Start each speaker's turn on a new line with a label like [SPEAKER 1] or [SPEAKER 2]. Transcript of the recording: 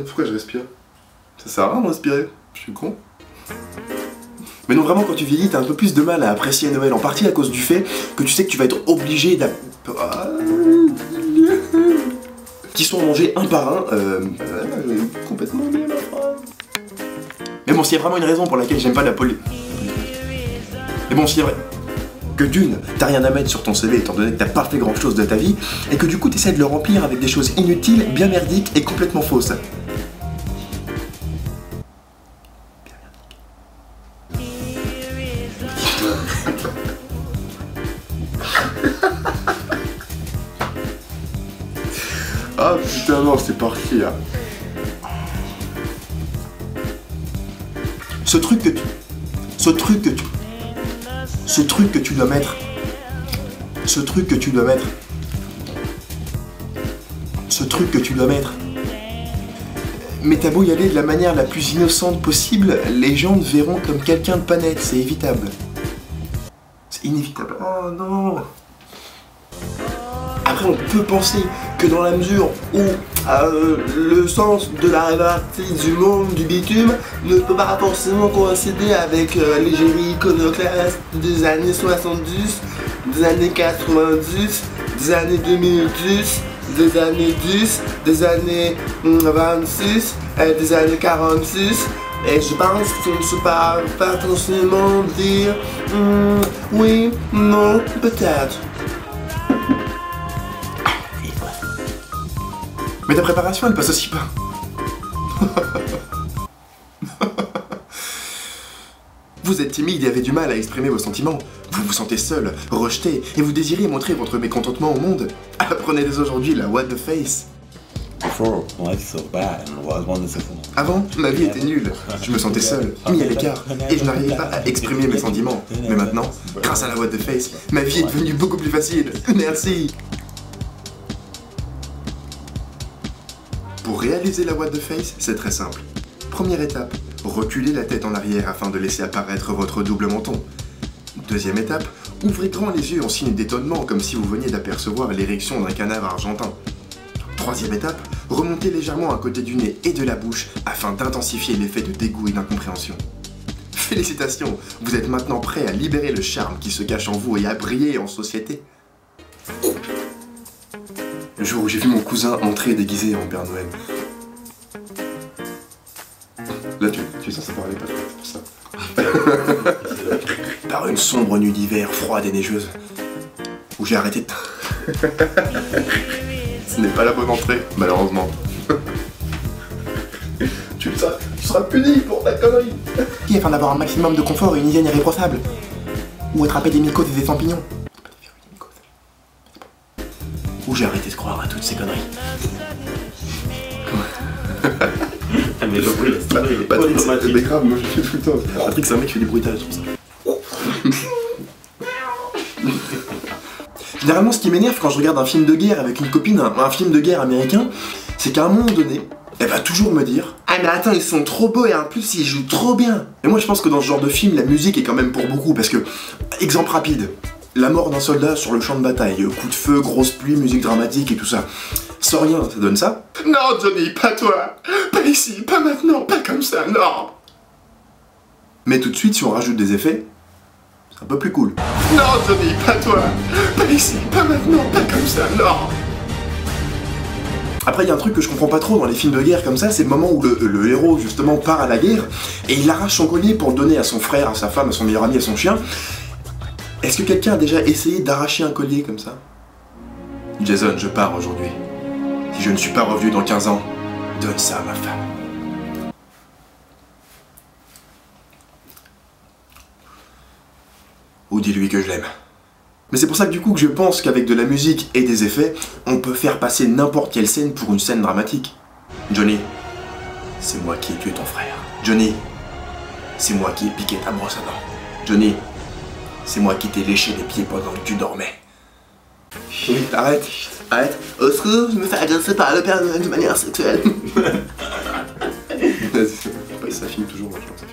[SPEAKER 1] Pourquoi je respire? Ça sert à rien de respirer, je suis con. Mais non, vraiment, quand tu vieillis, t'as un peu plus de mal à apprécier Noël, en partie à cause du fait que tu sais que tu vas être obligé qui sont mangés un par un. J'ai complètement oublié ma phrase. Mais bon, s'il y a vraiment une raison pour laquelle j'aime pas la politique. Mais bon, s'il y a vrai que d'une, t'as rien à mettre sur ton CV étant donné que t'as pas fait grand chose de ta vie, et que du coup t'essaies de le remplir avec des choses inutiles, bien merdiques et complètement fausses. Ah putain non, c'est parti là. Ce truc que tu dois mettre. Mais t'as beau y aller de la manière la plus innocente possible, les gens te verront comme quelqu'un de pas net, c'est évitable. C'est inévitable. Oh non. Après on peut penser que dans la mesure où le sens de la répartie du monde du bitume ne peut pas forcément coïncider avec l'égérie iconoclaste des années 70, des années 90, des années 2010, des années 10, des années 26, des années 46. Et je pense qu'on ne peut pas forcément dire oui, non, peut-être. Mais ta préparation, elle passe aussi pas. Vous êtes timide et avez du mal à exprimer vos sentiments. Vous vous sentez seul, rejeté, et vous désirez montrer votre mécontentement au monde. Apprenez dès aujourd'hui la what the face. Avant, ma vie était nulle. Je me sentais seul, mis à l'écart, et je n'arrivais pas à exprimer mes sentiments. Mais maintenant, grâce à la what the face, ma vie est devenue beaucoup plus facile. Merci. Pour réaliser la what the face, c'est très simple. Première étape, reculez la tête en arrière afin de laisser apparaître votre double menton. Deuxième étape, ouvrez grand les yeux en signe d'étonnement comme si vous veniez d'apercevoir l'érection d'un canard argentin. Troisième étape, remontez légèrement à côté du nez et de la bouche afin d'intensifier l'effet de dégoût et d'incompréhension. Félicitations, vous êtes maintenant prêt à libérer le charme qui se cache en vous et à briller en société. Le jour où j'ai vu mon cousin entrer déguisé en Père Noël. Là, tu es censé parler pas c'est pour ça. Par une sombre nuit d'hiver froide et neigeuse, où j'ai arrêté de... Ce n'est pas la bonne entrée, malheureusement. Tu seras puni pour ta connerie. Afin d'avoir un maximum de confort et une hygiène irréprochable. Ou attraper des mycoses et des champignons. Où j'ai arrêté de croire à toutes ces conneries.
[SPEAKER 2] Mais le bruit,
[SPEAKER 1] Patrick, c'est grave, moi je fais tout le temps. Patrick, c'est un mec qui fait des bruitages, c'est pour ça. Généralement, ce qui m'énerve quand je regarde un film de guerre avec une copine, un film de guerre américain, c'est qu'à un moment donné, elle va toujours me dire « Ah mais attends, ils sont trop beaux et en plus ils jouent trop bien !» Et moi je pense que dans ce genre de film, la musique est quand même pour beaucoup, parce que, exemple rapide, la mort d'un soldat sur le champ de bataille, coup de feu, grosse pluie, musique dramatique et tout ça. Sans rien, ça donne ça. Non Johnny, pas toi. Pas ici, pas maintenant, pas comme ça, non. Mais tout de suite, si on rajoute des effets, c'est un peu plus cool. Non Johnny, pas toi. Pas ici, pas maintenant, pas comme ça, non. Après, il y a un truc que je comprends pas trop dans les films de guerre comme ça, c'est le moment où le héros, justement, part à la guerre, et il arrache son collier pour le donner à son frère, à sa femme, à son meilleur ami, à son chien. Est-ce que quelqu'un a déjà essayé d'arracher un collier comme ça? Jason, je pars aujourd'hui. Si je ne suis pas revenu dans 15 ans, donne ça à ma femme. Ou dis-lui que je l'aime. Mais c'est pour ça que du coup que je pense qu'avec de la musique et des effets, on peut faire passer n'importe quelle scène pour une scène dramatique. Johnny, c'est moi qui ai tué ton frère. Johnny, c'est moi qui ai piqué ta brosse à dents. Johnny, c'est moi qui t'ai léché les pieds pendant que tu dormais. Oui, arrête, arrête. Au secours, je me fais agresser par le Père Noël de manière sexuelle. Vas-y, ça filme toujours, moi je pense.